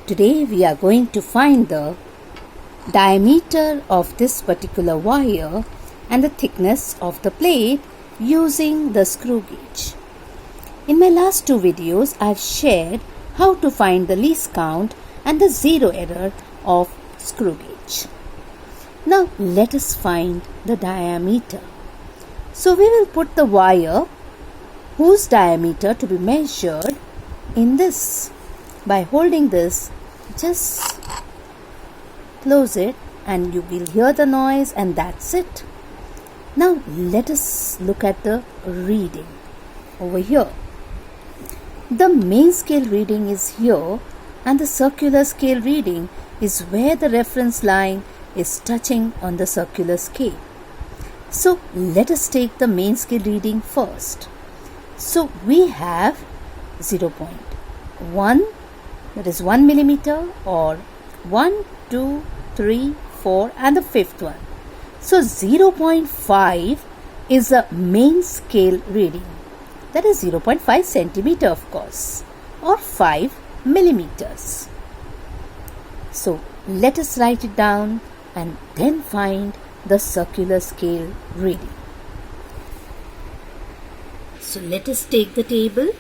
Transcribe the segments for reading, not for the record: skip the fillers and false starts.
today we are going to find the diameter of this particular wire and the thickness of the plate using the screw gauge. In my last two videos, I have shared how to find the least count and the zero error of screw gauge. Now let us find the diameter. So we will put the wire whose diameter to be measured in this. By holding this, just close it and you will hear the noise, and that's it. Now let us look at the reading over here. The main scale reading is here and the circular scale reading is where the reference line is touching on the circular scale. So let us take the main scale reading first. So we have 0.1, that is 1 millimeter, or 1, 2, 3, 4 and the fifth one. So 0.5 is a main scale reading. That is 0.5 centimeter of course, or 5 millimeters. So let us write it down and then find the circular scale reading. So let us take the table.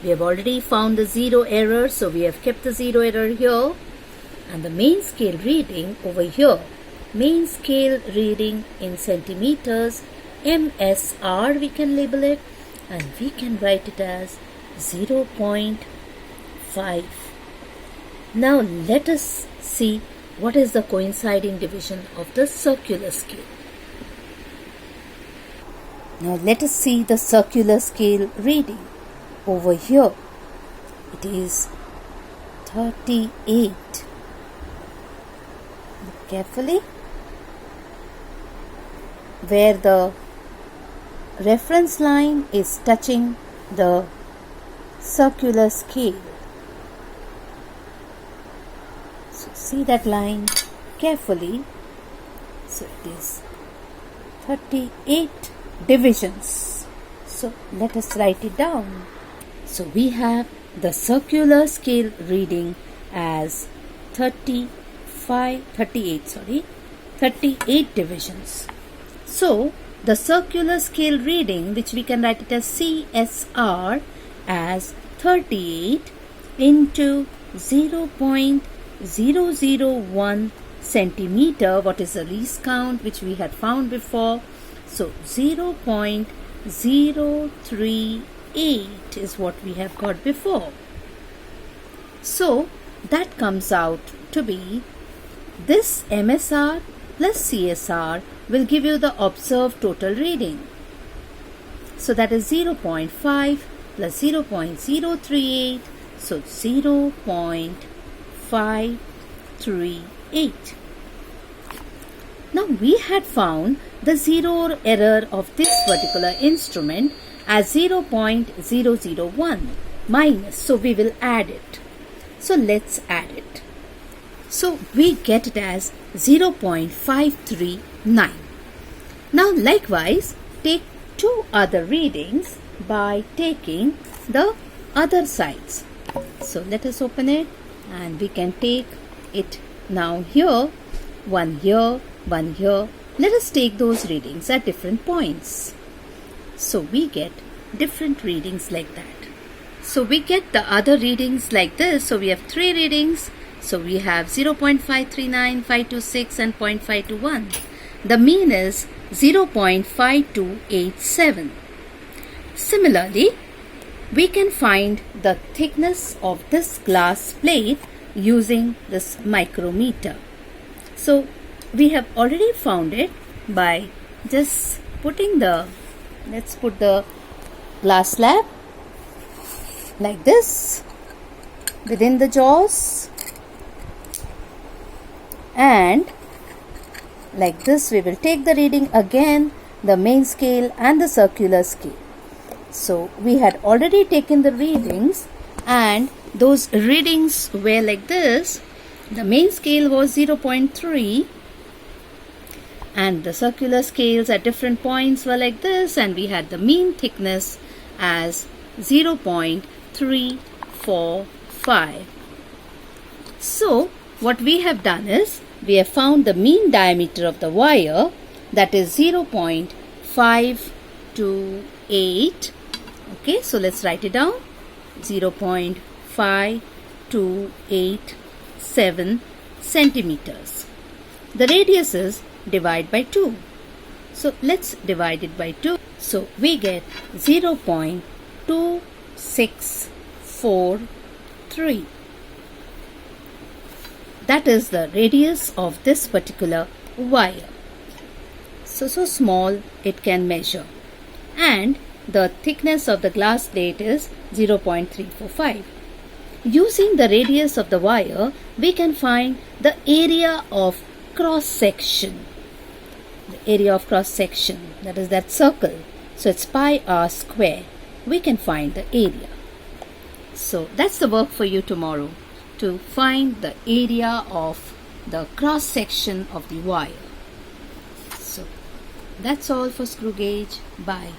We have already found the zero error, so we have kept the zero error here. And the main scale reading over here, main scale reading in centimeters, MSR we can label it, and we can write it as 0.5. Now let us see what is the coinciding division of the circular scale. Now let us see the circular scale reading. Over here, it is 38. Look carefully. Where the reference line is touching the circular scale. So see that line carefully. So it is 38 divisions. So let us write it down. So we have the circular scale reading as 38 divisions. So the circular scale reading, which we can write it as CSR, as 38 into 0.001 centimeter, what is the least count which we had found before. So 0.038 is what we have got before. So that comes out to be this MSR plus CSR will give you the observed total reading. So that is 0.5 plus 0.038, so 0.538. Now we had found the zero error of this particular instrument as 0.001 minus, so we will add it. So let's add it. So we get it as 0.539. Now likewise, take two other readings by taking the other sides. So let us open it and we can take it now here, one here, one here. Let us take those readings at different points. So we get different readings like that. So we get the other readings like this. So we have three readings. So we have 0.539, 526 and 0.521. The mean is 0.5287. Similarly, we can find the thickness of this glass plate using this micrometer. So we have already found it by just putting let's put the glass slab like this within the jaws, and like this we will take the reading again, the main scale and the circular scale. So we had already taken the readings and those readings were like this. The main scale was 0.3 and the circular scales at different points were like this, and we had the mean thickness as 0.345. So what we have done is we have found the mean diameter of the wire, that is 0.528. Okay, so let's write it down. 0.5287 centimeters. The radius is divide by 2. So let's divide it by 2. So we get 0.2643. That is the radius of this particular wire. So small it can measure. And the thickness of the glass plate is 0.345. Using the radius of the wire, we can find the area of cross section. The area of cross section, that is that circle. So it's pi r square. We can find the area. So that's the work for you tomorrow, to find the area of the cross section of the wire. So that's all for screw gauge. Bye.